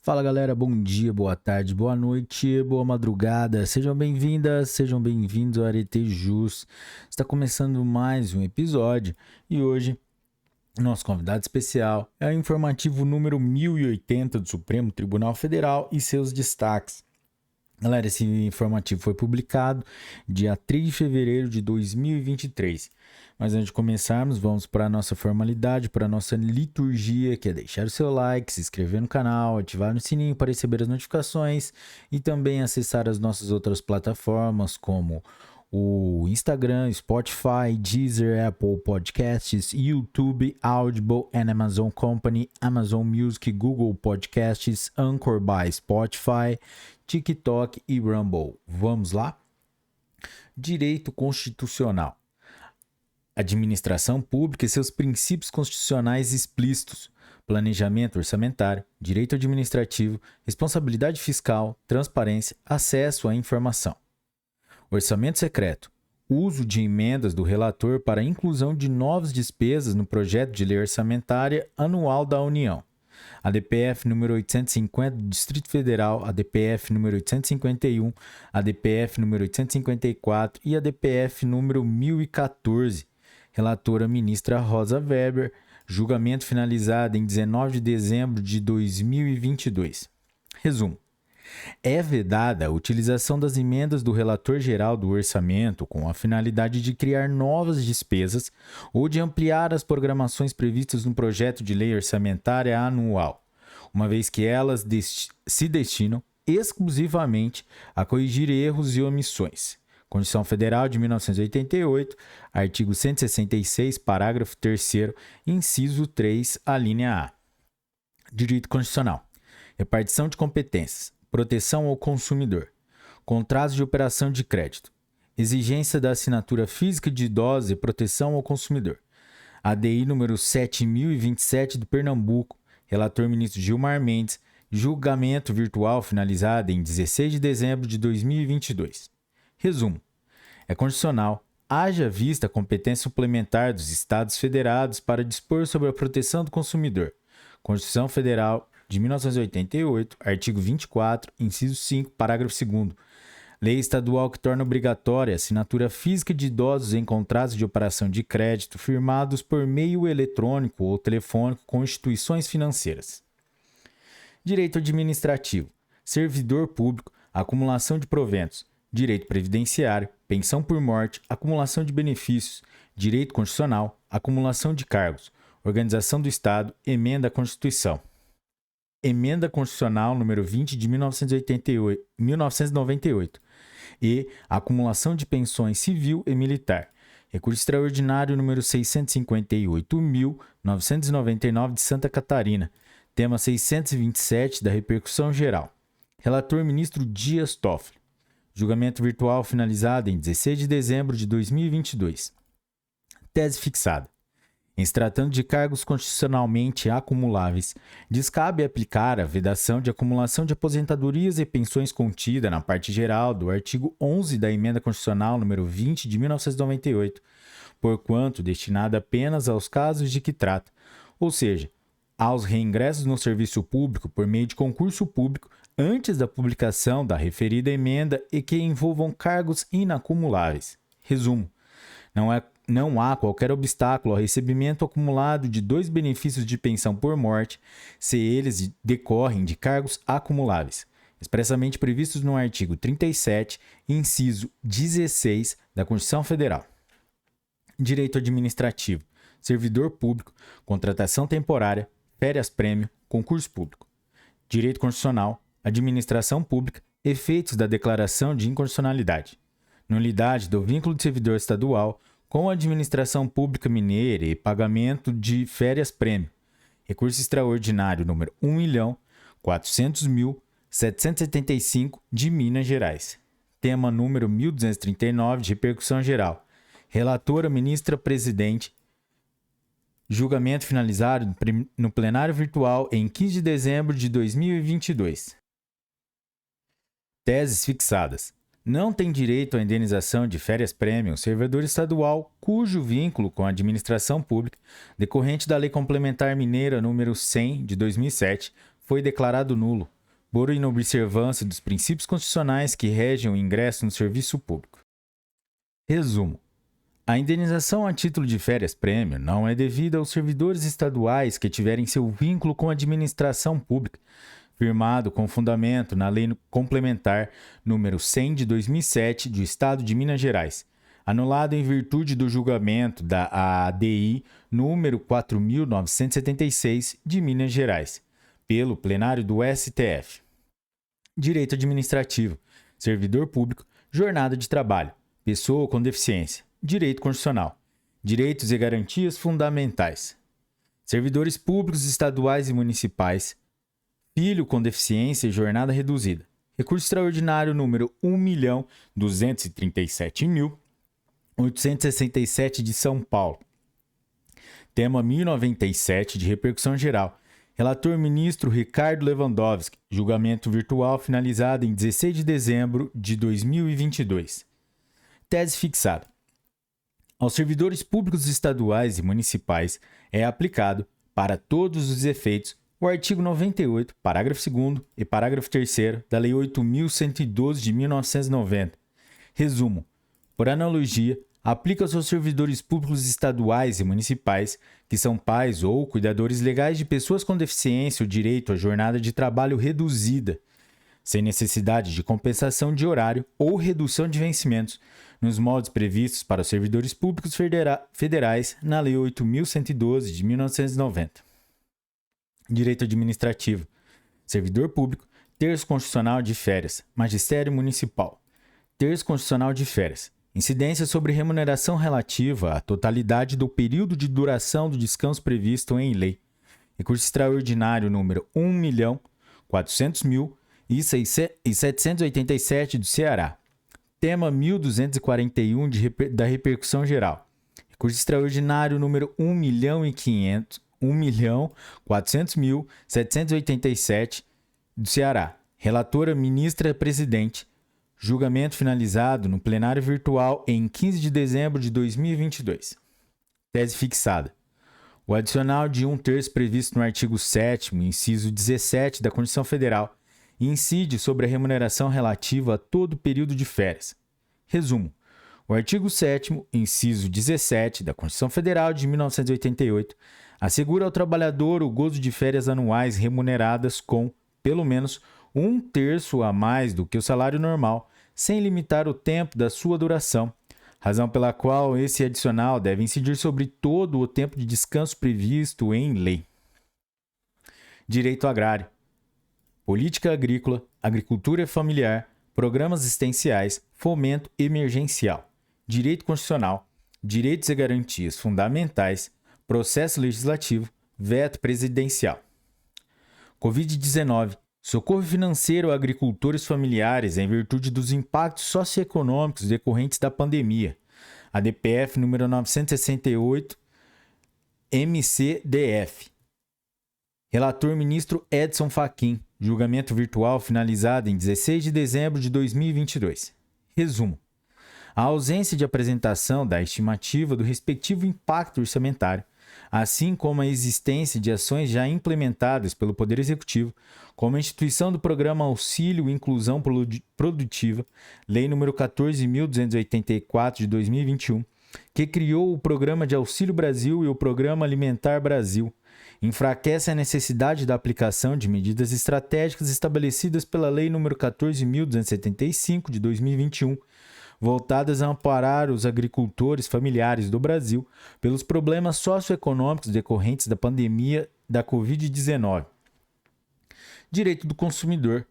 Fala galera, bom dia, boa tarde, boa noite, boa madrugada. Sejam bem-vindas, sejam bem-vindos ao Arete Jus. Está começando mais um episódio e hoje nosso convidado especial é o informativo número 1080 do Supremo Tribunal Federal e seus destaques. Galera, esse informativo foi publicado dia 3 de fevereiro de 2023. Mas antes de começarmos, vamos para a nossa formalidade, para a nossa liturgia, que é deixar o seu like, se inscrever no canal, ativar o sininho para receber as notificações e também acessar as nossas outras plataformas como o Instagram, Spotify, Deezer, Apple Podcasts, YouTube, Audible and Amazon Company, Amazon Music, Google Podcasts, Anchor by Spotify, TikTok e Rumble. Vamos lá? Direito constitucional. Administração pública e seus princípios constitucionais explícitos. Planejamento orçamentário, direito administrativo, responsabilidade fiscal, transparência, acesso à informação. Orçamento secreto. Uso de emendas do relator para a inclusão de novas despesas no projeto de lei orçamentária anual da União. ADPF número 850 do Distrito Federal, ADPF número 851, ADPF número 854 e ADPF número 1014. Relatora ministra Rosa Weber, julgamento finalizado em 19 de dezembro de 2022. Resumo. É vedada a utilização das emendas do relator geral do orçamento com a finalidade de criar novas despesas ou de ampliar as programações previstas no projeto de lei orçamentária anual, uma vez que elas se destinam exclusivamente a corrigir erros e omissões. Constituição Federal de 1988, artigo 166, parágrafo 3º, inciso 3, a linha A. Direito constitucional. Repartição de competências. Proteção ao consumidor. Contratos de operação de crédito. Exigência da assinatura física de idosos e proteção ao consumidor. ADI número 7027 de Pernambuco. Relator ministro Gilmar Mendes. Julgamento virtual finalizado em 16 de dezembro de 2022. Resumo. É constitucional, haja vista a competência suplementar dos Estados Federados para dispor sobre a proteção do consumidor. Constituição Federal de 1988, artigo 24, inciso 5, parágrafo 2º. Lei estadual que torna obrigatória a assinatura física de idosos em contratos de operação de crédito firmados por meio eletrônico ou telefônico com instituições financeiras. Direito administrativo. Servidor público, acumulação de proventos. Direito previdenciário, pensão por morte, acumulação de benefícios, direito constitucional, acumulação de cargos, organização do Estado, emenda à Constituição. Emenda Constitucional número 20 de 1998 e acumulação de pensões civil e militar. Recurso extraordinário número 658.999 de Santa Catarina. Tema 627 da repercussão geral. Relator ministro Dias Toffoli. Julgamento virtual finalizado em 16 de dezembro de 2022. Tese fixada. Em se tratando de cargos constitucionalmente acumuláveis, descabe aplicar a vedação de acumulação de aposentadorias e pensões contida na parte geral do artigo 11 da Emenda Constitucional número 20 de 1998, porquanto destinada apenas aos casos de que trata, ou seja, aos reingressos no serviço público por meio de concurso público antes da publicação da referida emenda e que envolvam cargos inacumuláveis. Resumo. Não há qualquer obstáculo ao recebimento acumulado de 2 benefícios de pensão por morte, se eles decorrem de cargos acumuláveis, expressamente previstos no artigo 37, inciso 16 da Constituição Federal. Direito administrativo, servidor público, contratação temporária, férias-prêmio, concurso público. Direito constitucional, administração pública, efeitos da declaração de inconstitucionalidade. Nulidade do vínculo de servidor estadual com a administração pública mineira e pagamento de férias-prêmio. Recurso extraordinário número 1.400.775 de Minas Gerais. Tema número 1239 de repercussão geral. Relatora ministra presidente. Julgamento finalizado no plenário virtual em 15 de dezembro de 2022. Teses fixadas. Não tem direito à indenização de férias-prêmio o servidor estadual cujo vínculo com a administração pública, decorrente da Lei Complementar Mineira número 100 de 2007, foi declarado nulo por inobservância dos princípios constitucionais que regem o ingresso no serviço público. Resumo. A indenização a título de férias-prêmio não é devida aos servidores estaduais que tiverem seu vínculo com a administração pública, firmado com fundamento na Lei Complementar número 100 de 2007 do Estado de Minas Gerais, anulado em virtude do julgamento da ADI número 4.976 de Minas Gerais, pelo plenário do STF. Direito administrativo, servidor público, jornada de trabalho, pessoa com deficiência, direito constitucional, direitos e garantias fundamentais, servidores públicos estaduais e municipais, filho com deficiência e jornada reduzida, recurso extraordinário número 1.237.867 de São Paulo. Tema 1097 de repercussão geral. Relator ministro Ricardo Lewandowski. Julgamento virtual finalizado em 16 de dezembro de 2022. Tese fixada. Aos servidores públicos estaduais e municipais é aplicado, para todos os efeitos, o artigo 98, parágrafo 2º e parágrafo 3º da Lei 8.112 de 1990. Resumo. Por analogia, aplica-se aos servidores públicos estaduais e municipais, que são pais ou cuidadores legais de pessoas com deficiência, o direito à jornada de trabalho reduzida, sem necessidade de compensação de horário ou redução de vencimentos, nos moldes previstos para os servidores públicos federais na Lei 8.112 de 1990. Direito administrativo. Servidor público, terço constitucional de férias, magistério municipal. Terço constitucional de férias. Incidência sobre remuneração relativa à totalidade do período de duração do descanso previsto em lei. Recurso extraordinário número 1.400.787 do Ceará. Tema 1241 da repercussão geral. Recurso extraordinário número 1.400.787 do Ceará. Relatora ministra presidente. Julgamento finalizado no plenário virtual em 15 de dezembro de 2022. Tese fixada. O adicional de 1/3 previsto no artigo 7º, inciso 17 da Constituição Federal, incide sobre a remuneração relativa a todo o período de férias. Resumo. O artigo 7º, inciso 17 da Constituição Federal de 1988, assegura ao trabalhador o gozo de férias anuais remuneradas com, pelo menos, 1/3 a mais do que o salário normal, sem limitar o tempo da sua duração, razão pela qual esse adicional deve incidir sobre todo o tempo de descanso previsto em lei. Direito agrário. Política agrícola, agricultura familiar, programas assistenciais, fomento emergencial. Direito constitucional, direitos e garantias fundamentais, processo legislativo, veto presidencial. Covid-19. Socorro financeiro a agricultores familiares em virtude dos impactos socioeconômicos decorrentes da pandemia. ADPF número 968, MCDF. Relator ministro Edson Fachin. Julgamento virtual finalizado em 16 de dezembro de 2022. Resumo. A ausência de apresentação da estimativa do respectivo impacto orçamentário, assim como a existência de ações já implementadas pelo Poder Executivo, como a instituição do Programa Auxílio Inclusão Produtiva, Lei nº 14.284 de 2021, que criou o Programa de Auxílio Brasil e o Programa Alimentar Brasil, enfraquece a necessidade da aplicação de medidas estratégicas estabelecidas pela Lei nº 14.275 de 2021, voltadas a amparar os agricultores familiares do Brasil pelos problemas socioeconômicos decorrentes da pandemia da Covid-19. Direito do consumidor.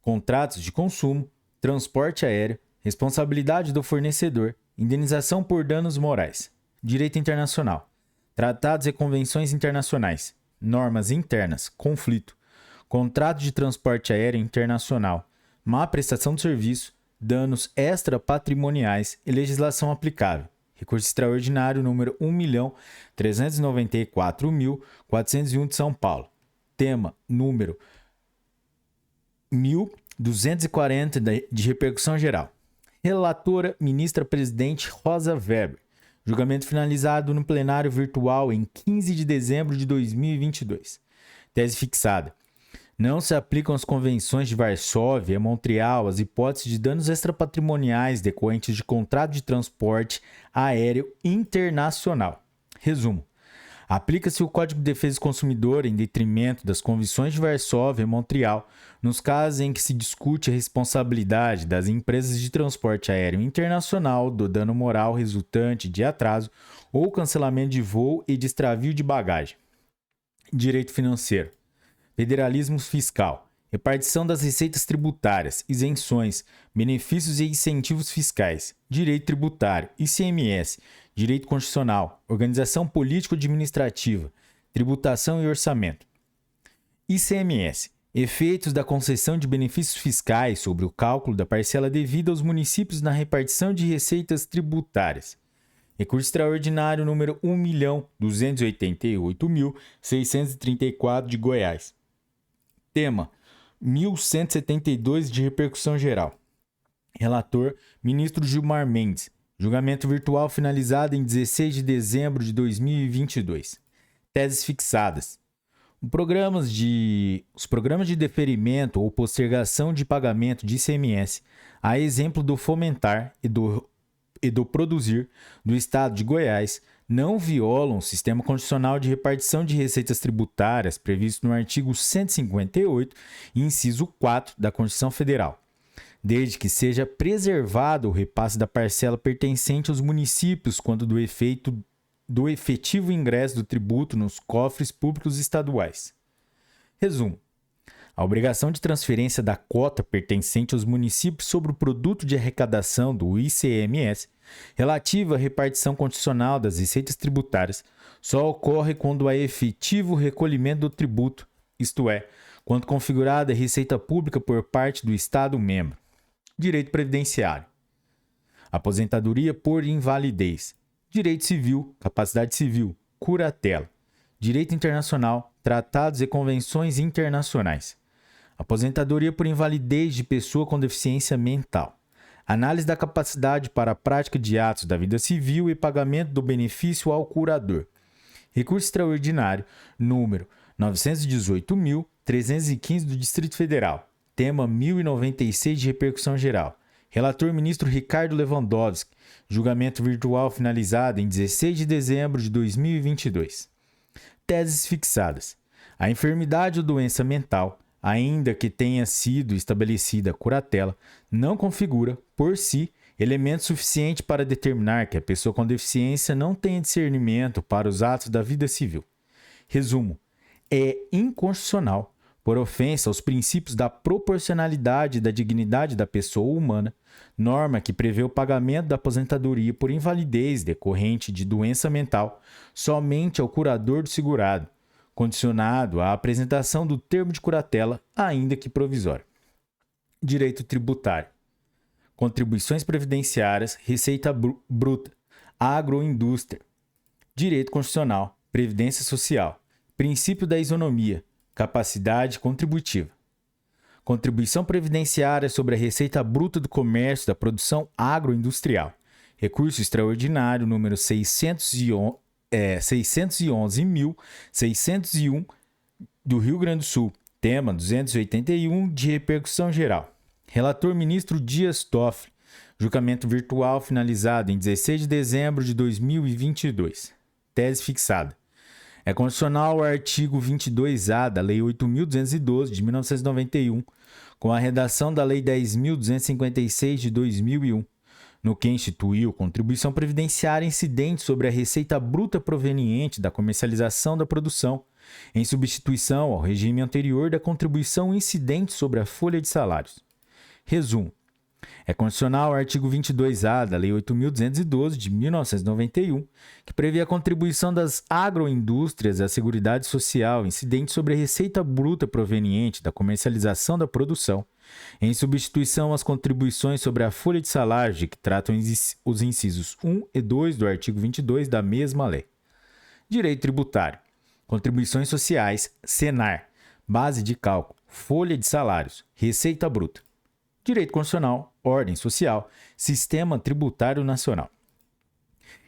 Contratos de consumo, transporte aéreo, responsabilidade do fornecedor, indenização por danos morais. Direito internacional. Tratados e convenções internacionais. Normas internas, conflito. Contrato de transporte aéreo internacional. Má prestação de serviço, danos extrapatrimoniais e legislação aplicável. Recurso extraordinário número 1.394.401 de São Paulo. Tema número 1240 de repercussão geral. Relatora ministra presidente Rosa Weber. Julgamento finalizado no plenário virtual em 15 de dezembro de 2022. Tese fixada. Não se aplicam as convenções de Varsóvia e Montreal às hipóteses de danos extrapatrimoniais decorrentes de contrato de transporte aéreo internacional. Resumo. Aplica-se o Código de Defesa do Consumidor em detrimento das convenções de Varsóvia e Montreal nos casos em que se discute a responsabilidade das empresas de transporte aéreo internacional do dano moral resultante de atraso ou cancelamento de voo e de extravio de bagagem. Direito financeiro. Federalismo fiscal. Repartição das receitas tributárias, isenções, benefícios e incentivos fiscais. Direito tributário, ICMS. Direito constitucional. Organização político-administrativa. Tributação e orçamento. ICMS. Efeitos da concessão de benefícios fiscais sobre o cálculo da parcela devida aos municípios na repartição de receitas tributárias. Recurso extraordinário número 1.288.634 de Goiás. Tema: 1172 de repercussão geral. Relator: Ministro Gilmar Mendes. Julgamento virtual finalizado em 16 de dezembro de 2022. Teses fixadas. Os programas de deferimento ou postergação de pagamento de ICMS, a exemplo do Fomentar e do Produzir do Estado de Goiás, não violam o sistema constitucional de repartição de receitas tributárias previsto no artigo 158, inciso 4 da Constituição Federal, desde que seja preservado o repasse da parcela pertencente aos municípios quando do efetivo ingresso do tributo nos cofres públicos estaduais. Resumo. A obrigação de transferência da cota pertencente aos municípios sobre o produto de arrecadação do ICMS, relativa à repartição condicional das receitas tributárias, só ocorre quando há efetivo recolhimento do tributo, isto é, quando configurada a receita pública por parte do Estado-membro. Direito previdenciário. Aposentadoria por invalidez. Direito civil, capacidade civil, curatela. Direito internacional, tratados e convenções internacionais. Aposentadoria por invalidez de pessoa com deficiência mental. Análise da capacidade para a prática de atos da vida civil e pagamento do benefício ao curador. Recurso extraordinário número 918.315 do Distrito Federal. Tema 1096 de repercussão geral. Relator ministro Ricardo Lewandowski. Julgamento virtual finalizado em 16 de dezembro de 2022. Teses fixadas. A enfermidade ou doença mental, ainda que tenha sido estabelecida a curatela, não configura, por si, elemento suficiente para determinar que a pessoa com deficiência não tenha discernimento para os atos da vida civil. Resumo. É inconstitucional, por ofensa aos princípios da proporcionalidade e da dignidade da pessoa humana, norma que prevê o pagamento da aposentadoria por invalidez decorrente de doença mental somente ao curador do segurado, condicionado à apresentação do termo de curatela, ainda que provisório. Direito tributário. Contribuições previdenciárias, receita bruta, agroindústria. Direito constitucional, previdência social, princípio da isonomia, capacidade contributiva. Contribuição previdenciária sobre a receita bruta do comércio da produção agroindustrial. Recurso extraordinário número 611.601 do Rio Grande do Sul. Tema 281 de repercussão geral. Relator ministro Dias Toffoli. Julgamento virtual finalizado em 16 de dezembro de 2022. Tese fixada. É condicional ao artigo 22A da Lei 8.212 de 1991, com a redação da Lei 10.256 de 2001, no que instituiu contribuição previdenciária incidente sobre a receita bruta proveniente da comercialização da produção, em substituição ao regime anterior da contribuição incidente sobre a folha de salários. Resumo. É condicional ao artigo 22A da Lei 8.212 de 1991, que prevê a contribuição das agroindústrias à Seguridade Social incidente sobre a receita bruta proveniente da comercialização da produção, em substituição às contribuições sobre a folha de salário de que tratam os incisos 1 e 2 do artigo 22 da mesma lei. Direito tributário. Contribuições sociais, Senar, base de cálculo, folha de salários, receita bruta. Direito constitucional, ordem social, sistema tributário nacional.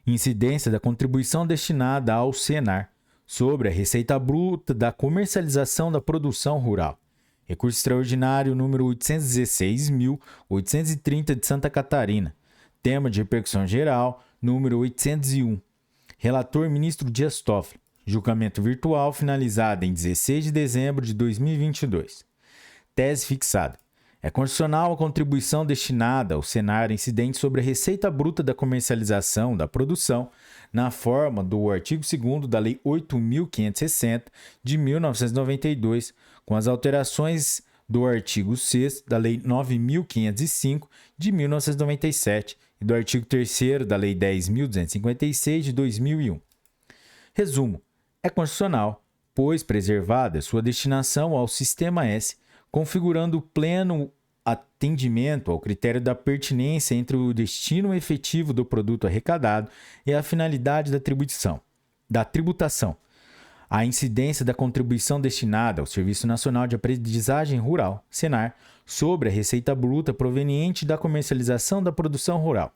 Incidência da contribuição destinada ao Senar sobre a receita bruta da comercialização da produção rural. Recurso extraordinário número 816.830 de Santa Catarina. Tema de repercussão geral número 801. Relator ministro Dias Toffoli. Julgamento virtual finalizado em 16 de dezembro de 2022. Tese fixada. É constitucional a contribuição destinada ao Senar incidente sobre a receita bruta da comercialização da produção na forma do artigo 2º da Lei 8.560 de 1992, com as alterações do artigo 6º da Lei 9.505 de 1997 e do artigo 3º da Lei 10.256 de 2001. Resumo. É constitucional, pois preservada sua destinação ao Sistema S, configurando pleno atendimento ao critério da pertinência entre o destino efetivo do produto arrecadado e a finalidade da tributação. A incidência da contribuição destinada ao Serviço Nacional de Aprendizagem Rural, Senar, sobre a receita bruta proveniente da comercialização da produção rural.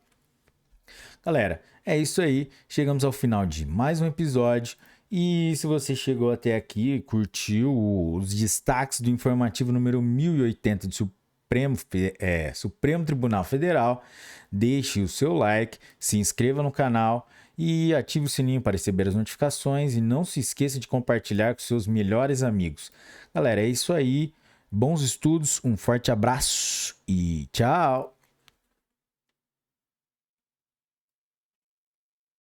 Galera, é isso aí. Chegamos ao final de mais um episódio. E se você chegou até aqui e curtiu os destaques do informativo número 1080 do Supremo Tribunal Federal, deixe o seu like, se inscreva no canal e ative o sininho para receber as notificações e não se esqueça de compartilhar com seus melhores amigos. Galera, é isso aí. Bons estudos, um forte abraço e tchau!